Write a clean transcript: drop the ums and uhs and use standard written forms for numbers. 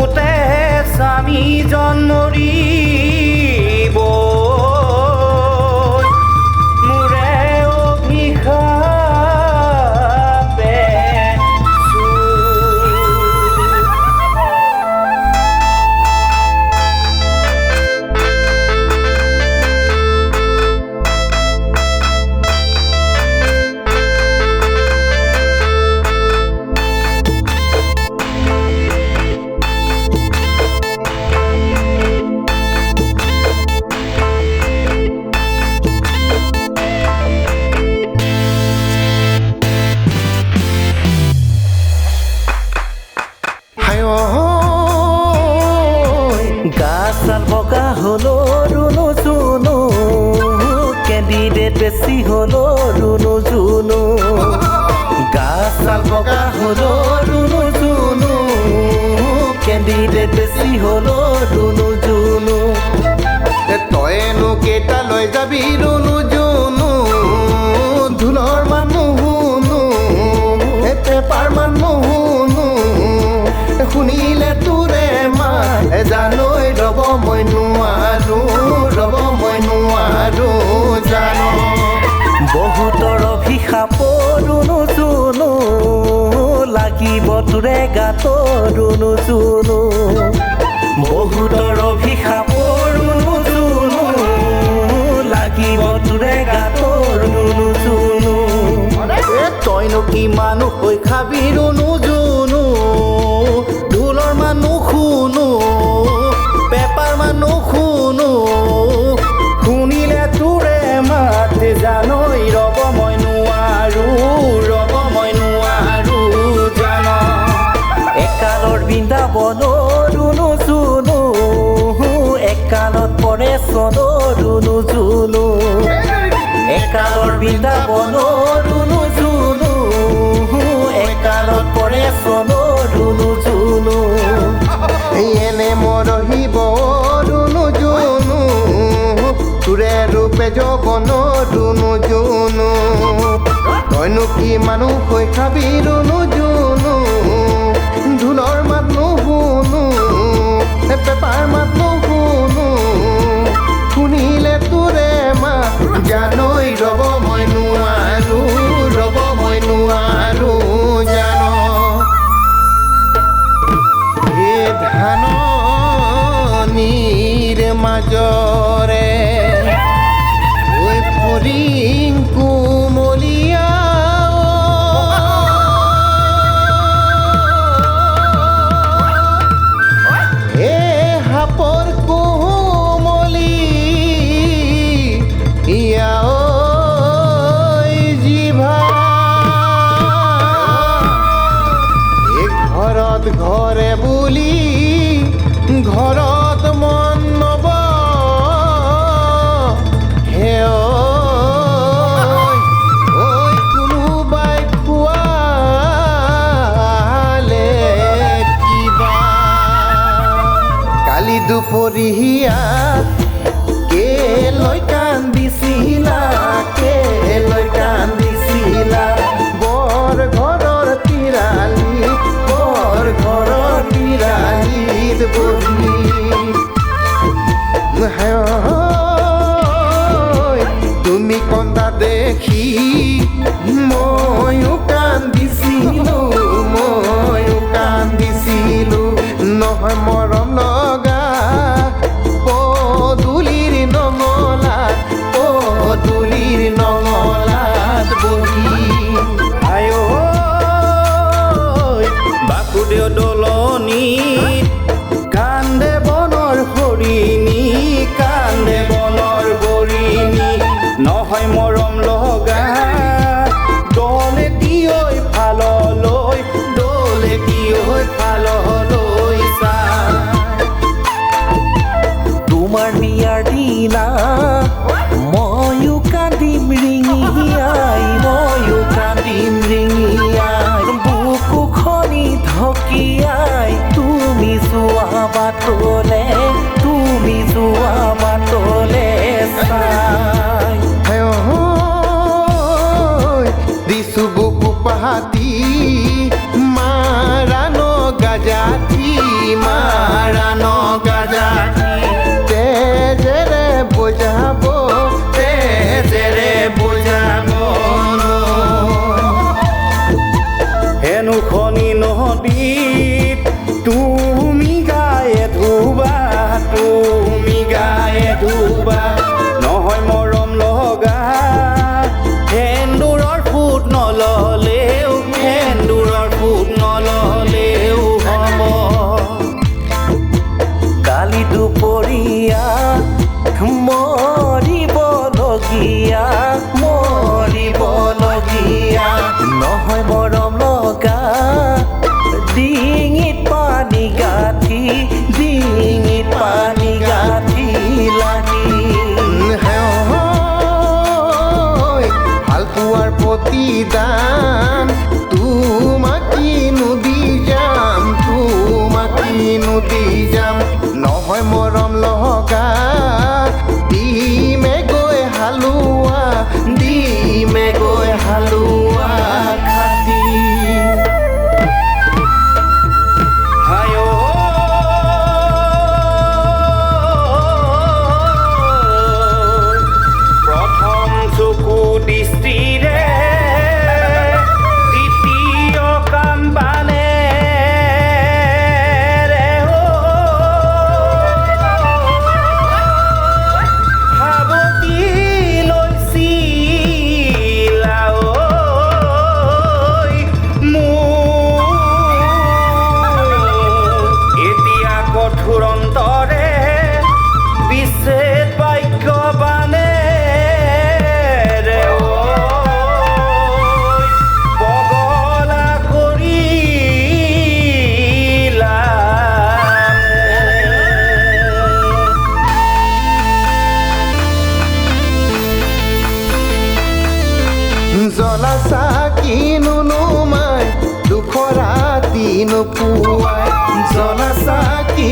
জগতে স্বামী জন্ম দিব মোৰে অভিশাপে গাছাল বগা হলো রুনু জুনু ক্যান্ডিডেট বেশি হলো রুনু জুনু গাছাল বগা হলো রুনু জুনু ক্যান্ডিডেট বেশি হলো রুনু জুনু তইনো কেইটা লৈ যাবি ৰুণু জুনু ঢোলৰ মানুহ শুনো পেপাৰ মানুহ শুনো শুনিলে তোৰে মাত জানৈ ৰ'ব মই নোৱাৰো জানো বহুতৰ অভিশাপ ৰুনু জুনু লাগিব তোৰে গাত ৰুনু জুনু বহুতৰ অভিশাপ ৰুনু জুনু লাগিব তোৰে গাত ৰুনু জুনু তইনো কিমান হৈ খাবি ৰুণু জুনু ঢোলৰ মানুহ শুনো পেপাৰ মানুহ শুনো শুনিলে তোৰে মাত জানৈ ৰ'ব মই নোৱাৰো জান একালৰ বৃন্দাবন ৰুনু জুনু একালত পৰে চন ৰুনু জুনু একালৰ বৃন্দাবন ৰুনু জুনু একালত পৰে চন ৰুনু জুনু এনে মৰহিব ৰুণু জুনু তোৰে ৰূপে যৌৱন ৰুণু জুনু তইনো কি মানুহ হৈ খাবি ৰুণু জুনু ঢোলৰ মানুহ শুনো পেপাৰ মানুহ শুনো শুনিলে তোৰে মাত জানৈ ৰ'ব মই নোৱাৰো জানো এই ধাননিৰ মাজৰে ঐ ফৰিং কুমলীয়া সাপৰ কোমলী ইয়া জিভা ঘৰত ঘৰে বুলি ঘৰত মন নব হে ঐ কোনোবাই খোৱালে কিবা কালি দুপৰীয়া কেলৈ কান্দিছিলা বৰ ঘৰৰ তিৰালিত বহি তুমি কন্দা দেখি ময়ো কান্দিছিলো নহয় মৰম লগা পদূলিৰ নঙলাত বহি বাসুদেৱ দলনিত কান্দে বনৰ হৰিণী নহয় মৰম লগা দলে দিয়ৈ ফাললৈ তোমাৰ বিয়াৰ দিনা ময়ো কান্দিম ৰিঙিয়াই বুকুখনি ঢকিয়াই তুমি যোৱা বাটলে চাই দিছো বুকু পাহাতি মাৰানো গাজাতি গাঁঠি ডিঙিত পানী গাঁঠি লাগি ভাল পোৱাৰ প্ৰতিদান তোমাক কিনো দি যাম নহয় মৰম লগা দিমে গৈ হালোৱা খাটি হায় প্ৰথম চকু দৃষ্টিৰে দ্বিতীয় কাম বানে সাৱটি লৈছিলা এতিয়া কঠোৰ অন্তৰে বিচ্ছেদ বাক্য বানে পগলা কৰিলা জ্বলা চাকিনো নুমাই দুখ ৰাতি নোপোৱাই জ্বলা চাকি